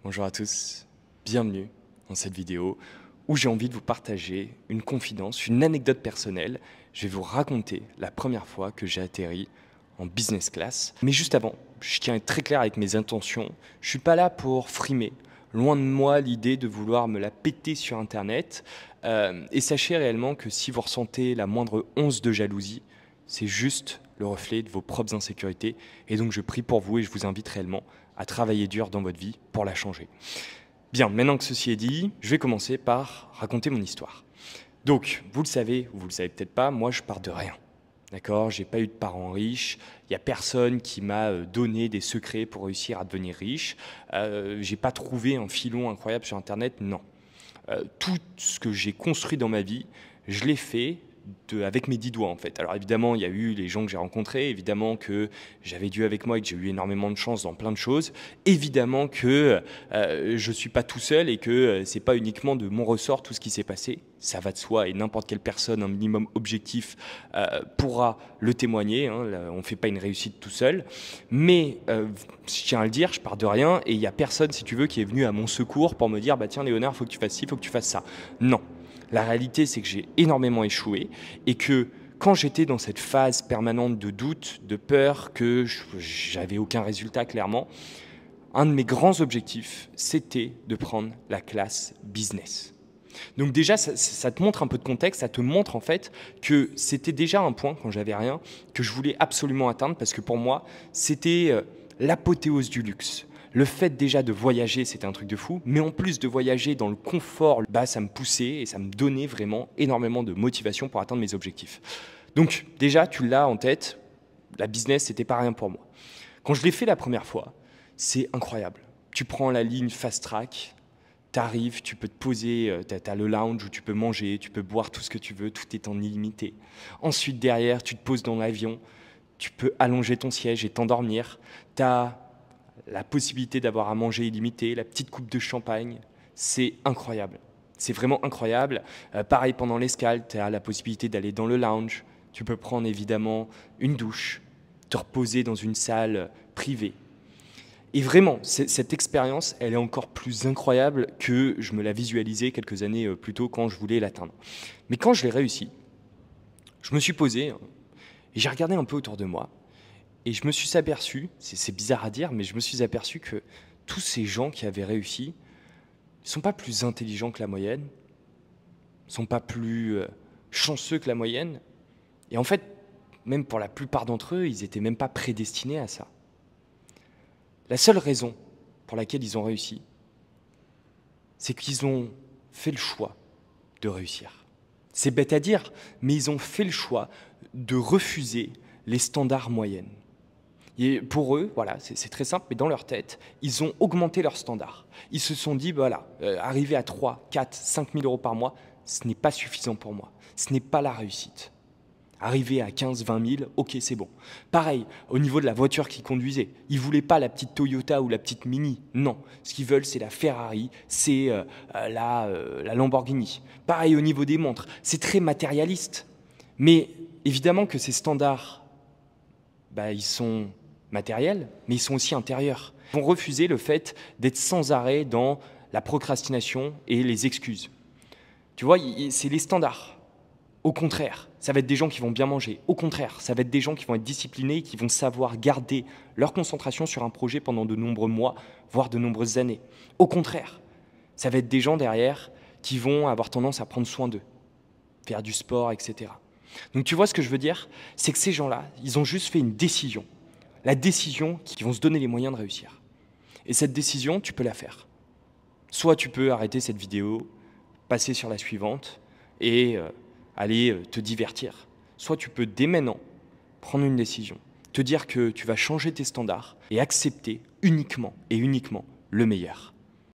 Bonjour à tous, bienvenue dans cette vidéo où j'ai envie de vous partager une confidence, une anecdote personnelle. Je vais vous raconter la première fois que j'ai atterri en business class. Mais juste avant, je tiens à être très clair avec mes intentions. Je ne suis pas là pour frimer. Loin de moi l'idée de vouloir me la péter sur Internet. Et sachez réellement que si vous ressentez la moindre once de jalousie, c'est juste le reflet de vos propres insécurités. Et donc je prie pour vous et je vous invite réellement à travailler dur dans votre vie pour la changer. Bien, maintenant que ceci est dit, je vais commencer par raconter mon histoire. Donc, vous le savez ou vous le savez peut-être pas, moi je pars de rien. D'accord, j'ai pas eu de parents riches, il n'y a personne qui m'a donné des secrets pour réussir à devenir riche. J'ai pas trouvé un filon incroyable sur Internet, non. Tout ce que j'ai construit dans ma vie, je l'ai fait avec mes 10 doigts en fait. Alors évidemment, il y a eu les gens que j'ai rencontrés, évidemment que j'avais Dieu avec moi et que j'ai eu énormément de chance dans plein de choses, évidemment que je ne suis pas tout seul et que c'est pas uniquement de mon ressort tout ce qui s'est passé, ça va de soi et n'importe quelle personne, un minimum objectif, pourra le témoigner, hein. On ne fait pas une réussite tout seul, mais je tiens à le dire, je pars de rien et il n'y a personne, si tu veux, qui est venu à mon secours pour me dire, bah tiens Léonard, il faut que tu fasses ci, il faut que tu fasses ça. Non. La réalité, c'est que j'ai énormément échoué et que quand j'étais dans cette phase permanente de doute, de peur, que j'avais aucun résultat clairement, un de mes grands objectifs, c'était de prendre la classe business. Donc déjà, ça te montre un peu de contexte, ça te montre en fait que c'était déjà un point, quand j'avais rien, que je voulais absolument atteindre parce que pour moi, c'était l'apothéose du luxe. Le fait déjà de voyager, c'était un truc de fou, mais en plus de voyager dans le confort, bah, ça me poussait et ça me donnait vraiment énormément de motivation pour atteindre mes objectifs. Donc déjà, tu l'as en tête, la business, c'était pas rien pour moi. Quand je l'ai fait la première fois, c'est incroyable. Tu prends la ligne fast track, tu arrives, tu peux te poser, tu as le lounge où tu peux manger, tu peux boire tout ce que tu veux, tout est en illimité. Ensuite, derrière, tu te poses dans l'avion, tu peux allonger ton siège et t'endormir. Tu as la possibilité d'avoir à manger illimité, la petite coupe de champagne, c'est incroyable. C'est vraiment incroyable. Pareil, pendant l'escale, tu as la possibilité d'aller dans le lounge. Tu peux prendre évidemment une douche, te reposer dans une salle privée. Et vraiment, cette expérience, elle est encore plus incroyable que je me la visualisais quelques années plus tôt quand je voulais l'atteindre. Mais quand je l'ai réussi, je me suis posé et j'ai regardé un peu autour de moi. Et je me suis aperçu, c'est bizarre à dire, mais je me suis aperçu que tous ces gens qui avaient réussi ne sont pas plus intelligents que la moyenne, ne sont pas plus chanceux que la moyenne. Et en fait, même pour la plupart d'entre eux, ils n'étaient même pas prédestinés à ça. La seule raison pour laquelle ils ont réussi, c'est qu'ils ont fait le choix de réussir. C'est bête à dire, mais ils ont fait le choix de refuser les standards moyennes. Et pour eux, voilà, c'est très simple, mais dans leur tête, ils ont augmenté leurs standards. Ils se sont dit, voilà, arriver à 3, 4, 5 000 euros par mois, ce n'est pas suffisant pour moi. Ce n'est pas la réussite. Arriver à 15, 20 000, ok, c'est bon. Pareil, au niveau de la voiture qu'ils conduisaient, ils ne voulaient pas la petite Toyota ou la petite Mini. Non, ce qu'ils veulent, c'est la Ferrari, c'est la Lamborghini. Pareil, au niveau des montres, c'est très matérialiste. Mais évidemment que ces standards, bah, ils sont matériels, mais ils sont aussi intérieurs. Ils vont refuser le fait d'être sans arrêt dans la procrastination et les excuses. Tu vois, c'est les standards. Au contraire, ça va être des gens qui vont bien manger. Au contraire, ça va être des gens qui vont être disciplinés et qui vont savoir garder leur concentration sur un projet pendant de nombreux mois, voire de nombreuses années. Au contraire, ça va être des gens derrière qui vont avoir tendance à prendre soin d'eux, faire du sport, etc. Donc tu vois ce que je veux dire? C'est que ces gens-là, ils ont juste fait une décision. La décision qui vont se donner les moyens de réussir. Et cette décision, tu peux la faire. Soit tu peux arrêter cette vidéo, passer sur la suivante et aller te divertir. Soit tu peux dès maintenant prendre une décision, te dire que tu vas changer tes standards et accepter uniquement et uniquement le meilleur.